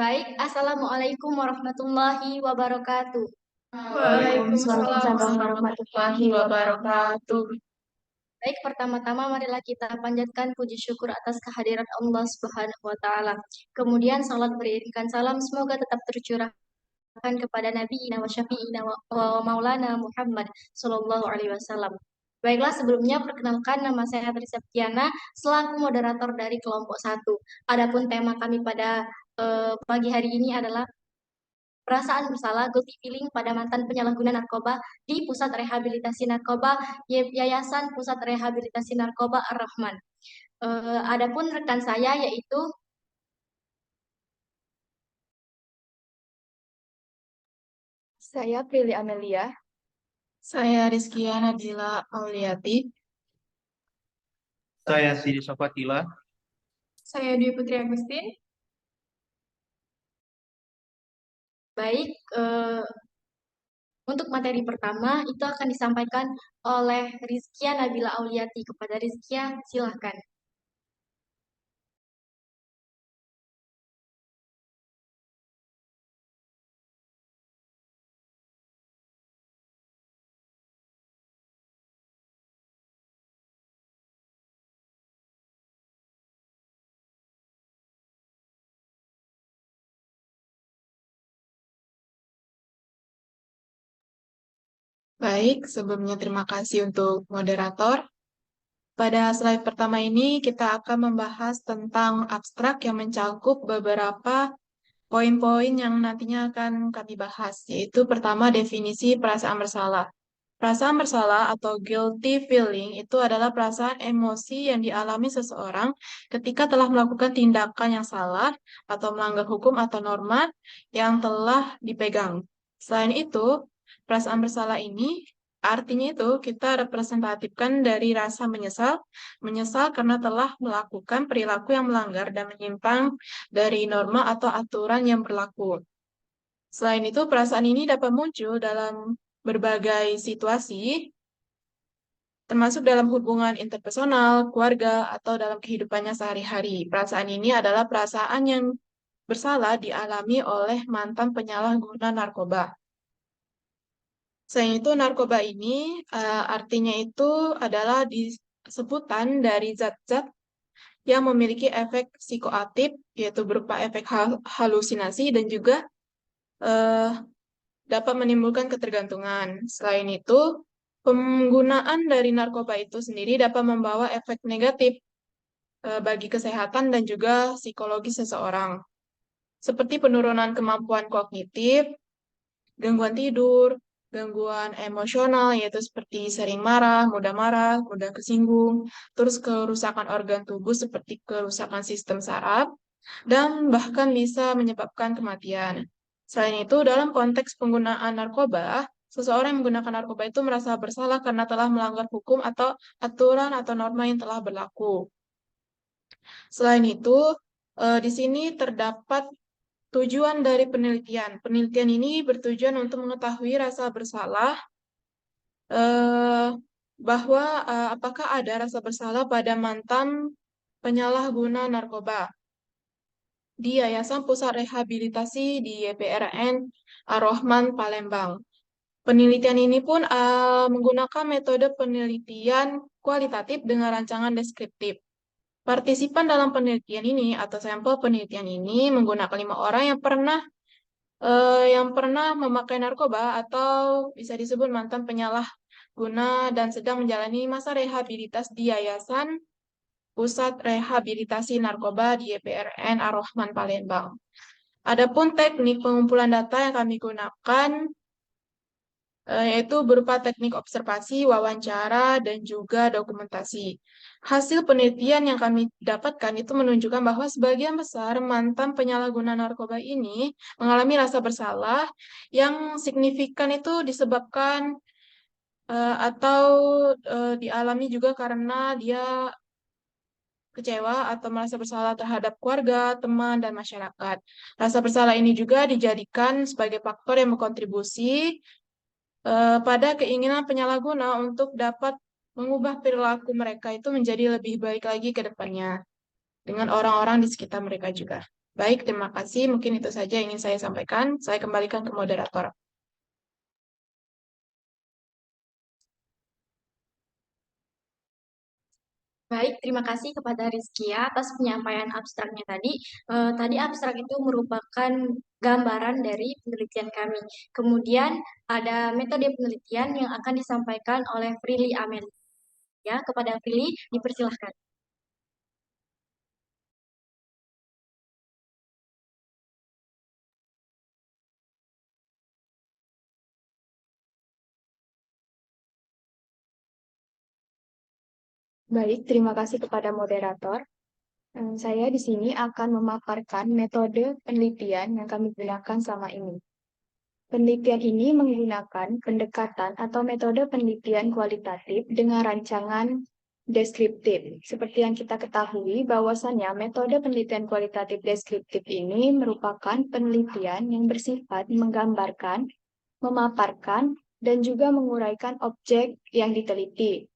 Baik, Assalamualaikum warahmatullahi wabarakatuh. Waalaikumsalam Waalaikumsalam warahmatullahi wabarakatuh. Baik, pertama-tama marilah kita panjatkan puji syukur atas kehadiran Allah Subhanahu wa taala. Kemudian salat beriringkan salam semoga tetap tercurahkan kepada Nabi wa syafi'ina wa maulana Muhammad sallallahu alaihi wasallam. Baiklah, sebelumnya perkenalkan nama saya Trisha Septiana selaku moderator dari kelompok satu. Adapun tema kami pada pagi hari ini adalah perasaan bersalah, guilty feeling pada mantan penyalahguna narkoba di Pusat Rehabilitasi Narkoba Yayasan Pusat Rehabilitasi Narkoba Ar-Rahman. Adapun rekan saya yaitu Saya Prilly Amelia. Saya Rizkia Nadila Auliati. Saya Sidi Sofatila. Saya Dwi Putri Agustin. baik. Untuk materi pertama itu akan disampaikan oleh Rizkia Nabila Auliati. Kepada Rizkia, silahkan. Baik, sebelumnya terima kasih untuk moderator. Pada slide pertama ini kita akan membahas tentang abstrak yang mencakup beberapa poin-poin yang nantinya akan kami bahas, yaitu pertama definisi perasaan bersalah. Perasaan bersalah atau guilty feeling itu adalah perasaan emosi yang dialami seseorang ketika telah melakukan tindakan yang salah atau melanggar hukum atau norma yang telah dipegang. Selain itu, perasaan bersalah ini artinya itu kita representatifkan dari rasa menyesal, menyesal karena telah melakukan perilaku yang melanggar dan menyimpang dari norma atau aturan yang berlaku. Selain itu, perasaan ini dapat muncul dalam berbagai situasi, termasuk dalam hubungan interpersonal, keluarga, atau dalam kehidupannya sehari-hari. Perasaan ini adalah perasaan yang bersalah dialami oleh mantan penyalahguna narkoba. Selain itu, narkoba ini artinya itu adalah sebutan dari zat-zat yang memiliki efek psikoaktif, yaitu berupa efek halusinasi dan juga eh, dapat menimbulkan ketergantungan. Selain itu, penggunaan dari narkoba itu sendiri dapat membawa efek negatif bagi kesehatan dan juga psikologi seseorang, seperti penurunan kemampuan kognitif, gangguan tidur, gangguan emosional, yaitu seperti sering marah, mudah kesinggung, terus kerusakan organ tubuh seperti kerusakan sistem saraf, dan bahkan bisa menyebabkan kematian. Selain itu, dalam konteks penggunaan narkoba, seseorang yang menggunakan narkoba itu merasa bersalah karena telah melanggar hukum atau aturan atau norma yang telah berlaku. Selain itu, di sini terdapat tujuan dari penelitian. Penelitian ini bertujuan untuk mengetahui rasa bersalah, eh, bahwa apakah ada rasa bersalah pada mantan penyalahguna narkoba di Yayasan Pusat Rehabilitasi di YPRN Ar-Rahman, Palembang. Penelitian ini pun menggunakan metode penelitian kualitatif dengan rancangan deskriptif. Partisipan dalam penelitian ini atau sampel penelitian ini menggunakan 5 orang yang pernah memakai narkoba atau bisa disebut mantan penyalahguna dan sedang menjalani masa rehabilitas di Yayasan Pusat Rehabilitasi Narkoba di YPRN Ar-Rahman Palembang. Adapun teknik pengumpulan data yang kami gunakan yaitu berupa teknik observasi, wawancara, dan juga dokumentasi. Hasil penelitian yang kami dapatkan itu menunjukkan bahwa sebagian besar mantan penyalahguna narkoba ini mengalami rasa bersalah yang signifikan itu disebabkan atau dialami juga karena dia kecewa atau merasa bersalah terhadap keluarga, teman, dan masyarakat. Rasa bersalah ini juga dijadikan sebagai faktor yang berkontribusi pada keinginan penyalahguna untuk dapat mengubah perilaku mereka itu menjadi lebih baik lagi ke depannya dengan orang-orang di sekitar mereka juga. Baik, terima kasih. Mungkin itu saja yang ingin saya sampaikan. Saya kembalikan ke moderator. Baik, terima kasih kepada Rizkia atas penyampaian abstraknya tadi. Tadi abstrak itu merupakan gambaran dari penelitian kami. Kemudian ada metode penelitian yang akan disampaikan oleh Prilly Amelia. Kepada Prilly, dipersilahkan. Baik, terima kasih kepada moderator. Saya di sini akan memaparkan metode penelitian yang kami gunakan selama ini. Penelitian ini menggunakan pendekatan atau metode penelitian kualitatif dengan rancangan deskriptif. Seperti yang kita ketahui, bahwasannya metode penelitian kualitatif deskriptif ini merupakan penelitian yang bersifat menggambarkan, memaparkan, dan juga menguraikan objek yang diteliti.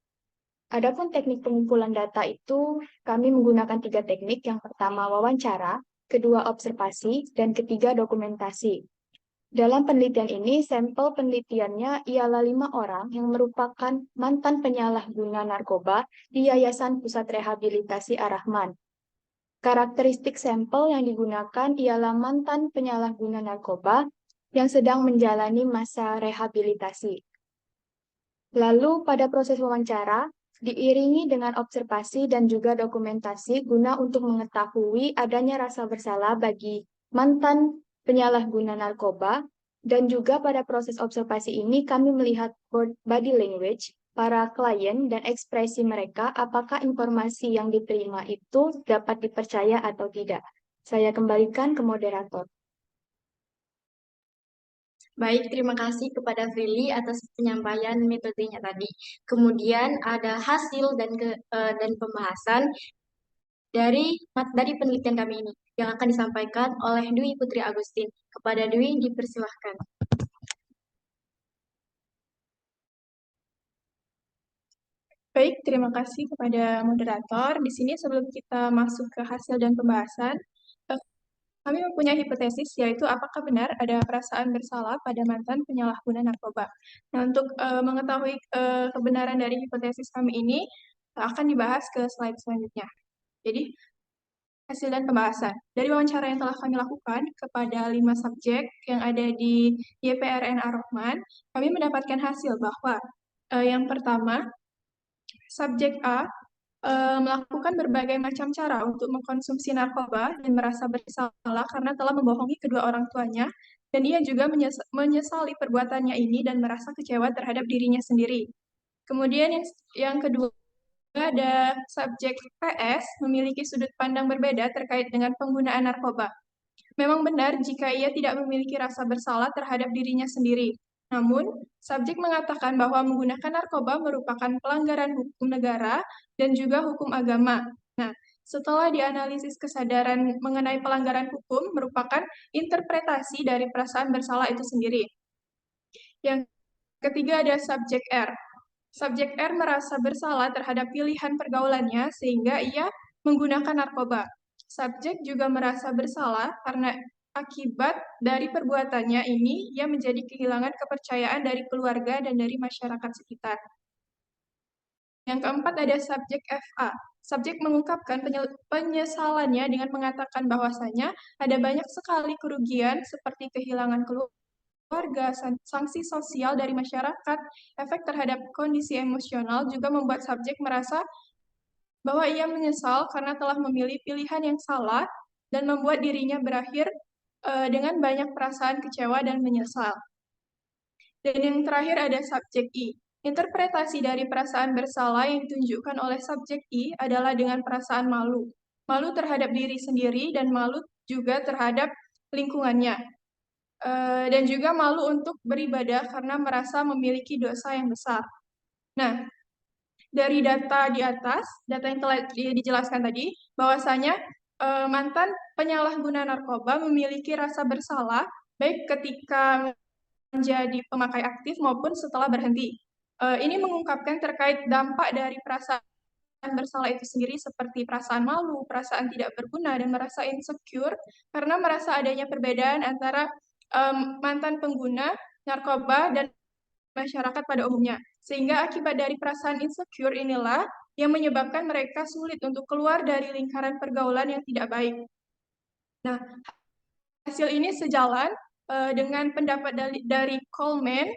Adapun teknik pengumpulan data itu, kami menggunakan 3 teknik. Yang pertama wawancara, kedua observasi, dan ketiga dokumentasi. Dalam penelitian ini, sampel penelitiannya ialah 5 orang yang merupakan mantan penyalahguna narkoba di Yayasan Pusat Rehabilitasi Ar-Rahman. Karakteristik sampel yang digunakan ialah mantan penyalahguna narkoba yang sedang menjalani masa rehabilitasi. Lalu pada proses wawancara, diiringi dengan observasi dan juga dokumentasi guna untuk mengetahui adanya rasa bersalah bagi mantan penyalahguna narkoba, dan juga pada proses observasi ini kami melihat body language para klien dan ekspresi mereka apakah informasi yang diterima itu dapat dipercaya atau tidak. Saya kembalikan ke moderator. Baik, terima kasih kepada Prilly atas penyampaian metodenya tadi. Kemudian ada hasil dan pembahasan dari penelitian kami ini yang akan disampaikan oleh Dwi Putri Agustin. Kepada Dwi, dipersilahkan. Baik, terima kasih kepada moderator. Di sini sebelum kita masuk ke hasil dan pembahasan, kami mempunyai hipotesis, yaitu apakah benar ada perasaan bersalah pada mantan penyalahguna narkoba. Nah, untuk mengetahui kebenaran dari hipotesis kami ini, akan dibahas ke slide selanjutnya. Jadi, hasil dan pembahasan. Dari wawancara yang telah kami lakukan kepada 5 subjek yang ada di YPRN Ar-Rahman, kami mendapatkan hasil bahwa yang pertama, subjek A melakukan berbagai macam cara untuk mengkonsumsi narkoba dan merasa bersalah karena telah membohongi kedua orang tuanya, dan ia juga menyesali perbuatannya ini dan merasa kecewa terhadap dirinya sendiri. Kemudian yang kedua, ada subjek PS memiliki sudut pandang berbeda terkait dengan penggunaan narkoba. Memang benar jika ia tidak memiliki rasa bersalah terhadap dirinya sendiri. Namun, subjek mengatakan bahwa menggunakan narkoba merupakan pelanggaran hukum negara dan juga hukum agama. Nah, setelah dianalisis kesadaran mengenai pelanggaran hukum merupakan interpretasi dari perasaan bersalah itu sendiri. Yang ketiga ada subjek R. Subjek R merasa bersalah terhadap pilihan pergaulannya sehingga ia menggunakan narkoba. Subjek juga merasa bersalah karena akibat dari perbuatannya ini ia menjadi kehilangan kepercayaan dari keluarga dan dari masyarakat sekitar. Yang keempat ada subjek FA. Subjek mengungkapkan penyesalannya dengan mengatakan bahwasanya ada banyak sekali kerugian seperti kehilangan keluarga, sanksi sosial dari masyarakat, efek terhadap kondisi emosional juga membuat subjek merasa bahwa ia menyesal karena telah memilih pilihan yang salah dan membuat dirinya berakhir dengan banyak perasaan kecewa dan menyesal. Dan yang terakhir ada subjek I. Interpretasi dari perasaan bersalah yang ditunjukkan oleh subjek I adalah dengan perasaan malu. Malu terhadap diri sendiri dan malu juga terhadap lingkungannya. Dan juga malu untuk beribadah karena merasa memiliki dosa yang besar. Nah, dari data di atas, data yang telah dijelaskan tadi, bahwasanya mantan penyalahguna narkoba memiliki rasa bersalah baik ketika menjadi pemakai aktif maupun setelah berhenti. Ini mengungkapkan terkait dampak dari perasaan bersalah itu sendiri seperti perasaan malu, perasaan tidak berguna, dan merasa insecure karena merasa adanya perbedaan antara mantan pengguna narkoba dan masyarakat pada umumnya. Sehingga akibat dari perasaan insecure inilah yang menyebabkan mereka sulit untuk keluar dari lingkaran pergaulan yang tidak baik. Nah, hasil ini sejalan dengan pendapat dari Coleman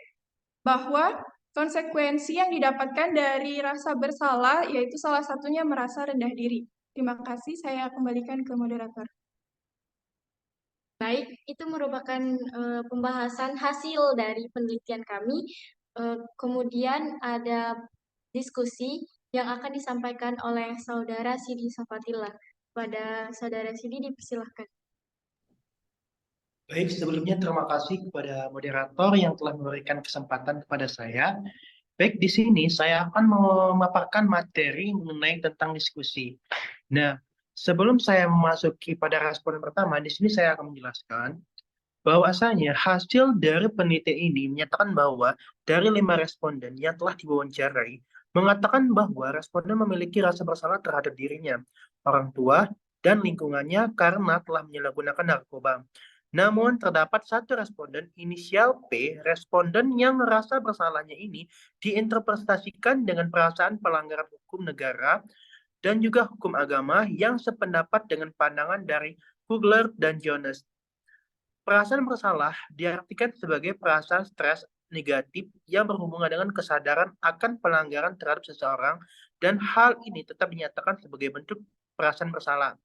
bahwa konsekuensi yang didapatkan dari rasa bersalah yaitu salah satunya merasa rendah diri. Terima kasih, saya kembalikan ke moderator. Baik, itu merupakan pembahasan hasil dari penelitian kami. Kemudian ada diskusi yang akan disampaikan oleh Saudara Sidi Safatila. Pada Saudara Sidi dipersilahkan. Baik, sebelumnya terima kasih kepada moderator yang telah memberikan kesempatan kepada saya. Baik, di sini saya akan memaparkan materi mengenai tentang diskusi. Nah, sebelum saya memasuki pada responden pertama, di sini saya akan menjelaskan bahwasanya hasil dari penelitian ini menyatakan bahwa dari 5 responden yang telah diwawancarai, mengatakan bahwa responden memiliki rasa bersalah terhadap dirinya, orang tua, dan lingkungannya karena telah menyalahgunakan narkoba. Namun terdapat satu responden inisial P, responden yang merasa bersalahnya ini diinterpretasikan dengan perasaan pelanggaran hukum negara dan juga hukum agama yang sependapat dengan pandangan dari Kugler dan Jonas. Perasaan bersalah diartikan sebagai perasaan stres negatif yang berhubungan dengan kesadaran akan pelanggaran terhadap seseorang dan hal ini tetap dinyatakan sebagai bentuk perasaan bersalah.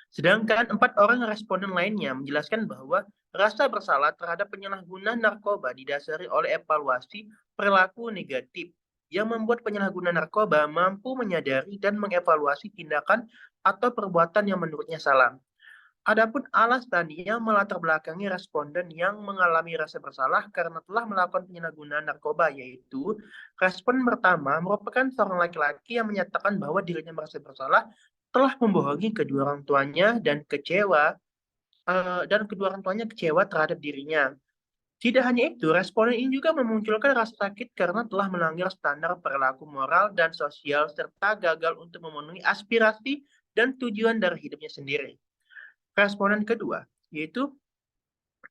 Sedangkan 4 orang responden lainnya menjelaskan bahwa rasa bersalah terhadap penyalahgunaan narkoba didasari oleh evaluasi perilaku negatif yang membuat penyalahguna narkoba mampu menyadari dan mengevaluasi tindakan atau perbuatan yang menurutnya salah. Adapun alasan yang melatar belakangi responden yang mengalami rasa bersalah karena telah melakukan penyalahgunaan narkoba, yaitu respon pertama merupakan seorang laki-laki yang menyatakan bahwa dirinya merasa bersalah telah membohongi kedua orang tuanya dan kedua orang tuanya kecewa terhadap dirinya. Tidak hanya itu, responden ini juga memunculkan rasa sakit karena telah melanggar standar perilaku moral dan sosial serta gagal untuk memenuhi aspirasi dan tujuan dari hidupnya sendiri. Responden kedua, yaitu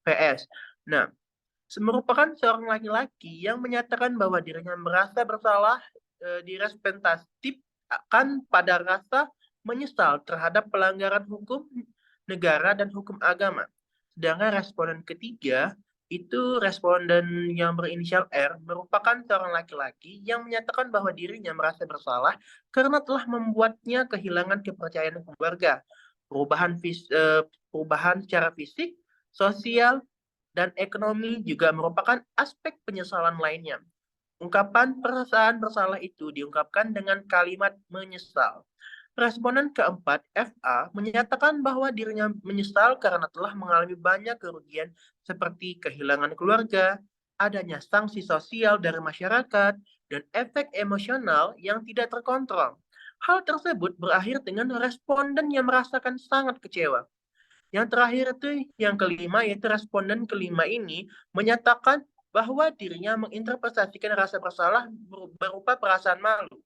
PS. Nah, merupakan seorang laki-laki yang menyatakan bahwa dirinya merasa bersalah direpresentatif akan pada rasa menyesal terhadap pelanggaran hukum negara dan hukum agama. Sedangkan responden ketiga itu responden yang berinisial R merupakan seorang laki-laki yang menyatakan bahwa dirinya merasa bersalah karena telah membuatnya kehilangan kepercayaan keluarga, perubahan secara fisik, sosial, dan ekonomi juga merupakan aspek penyesalan lainnya. Ungkapan perasaan bersalah itu diungkapkan dengan kalimat menyesal. Responden keempat, FA, menyatakan bahwa dirinya menyesal karena telah mengalami banyak kerugian seperti kehilangan keluarga, adanya sanksi sosial dari masyarakat, dan efek emosional yang tidak terkontrol. Hal tersebut berakhir dengan responden yang merasakan sangat kecewa. Yang terakhir itu yang kelima, yaitu responden kelima ini menyatakan bahwa dirinya menginterpretasikan rasa bersalah berupa perasaan malu.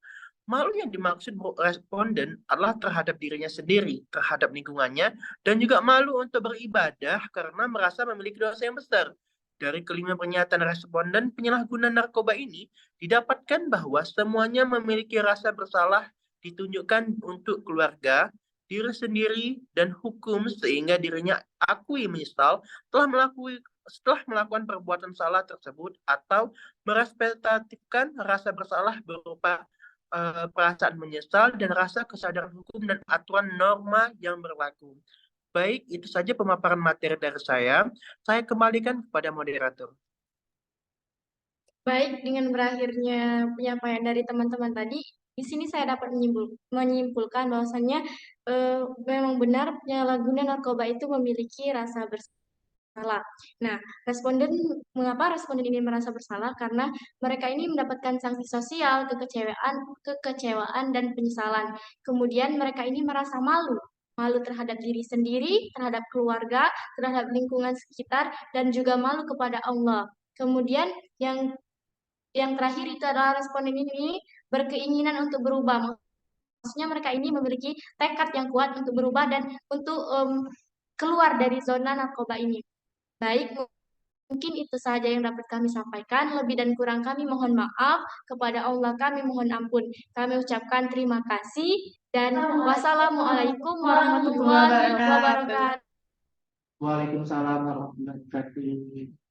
Malu yang dimaksud responden adalah terhadap dirinya sendiri, terhadap lingkungannya, dan juga malu untuk beribadah karena merasa memiliki dosa yang besar. Dari kelima pernyataan responden penyalahgunaan narkoba ini, didapatkan bahwa semuanya memiliki rasa bersalah ditunjukkan untuk keluarga, diri sendiri, dan hukum sehingga dirinya akui menyesal setelah melakukan perbuatan salah tersebut atau merepresentatifkan rasa bersalah berupa perasaan menyesal dan rasa kesadaran hukum dan aturan norma yang berlaku. Baik, itu saja pemaparan materi dari saya. Saya kembalikan kepada moderator. Baik, dengan berakhirnya penyampaian dari teman-teman tadi, di sini saya dapat menyimpulkan bahwasannya memang benar penyalahguna narkoba itu memiliki rasa bersalah. Nah, mengapa responden ini merasa bersalah? Karena mereka ini mendapatkan sanksi sosial, kekecewaan, dan penyesalan. Kemudian mereka ini merasa malu terhadap diri sendiri, terhadap keluarga, terhadap lingkungan sekitar, dan juga malu kepada Allah. Kemudian yang terakhir itu adalah responden ini berkeinginan untuk berubah, Maksudnya mereka ini memiliki tekad yang kuat untuk berubah dan untuk keluar dari zona narkoba ini. Baik, mungkin itu saja yang dapat kami sampaikan. Lebih dan kurang kami mohon maaf. Kepada Allah kami mohon ampun. Kami ucapkan terima kasih dan wassalamualaikum warahmatullahi wabarakatuh. Waalaikumsalam warahmatullahi wabarakatuh.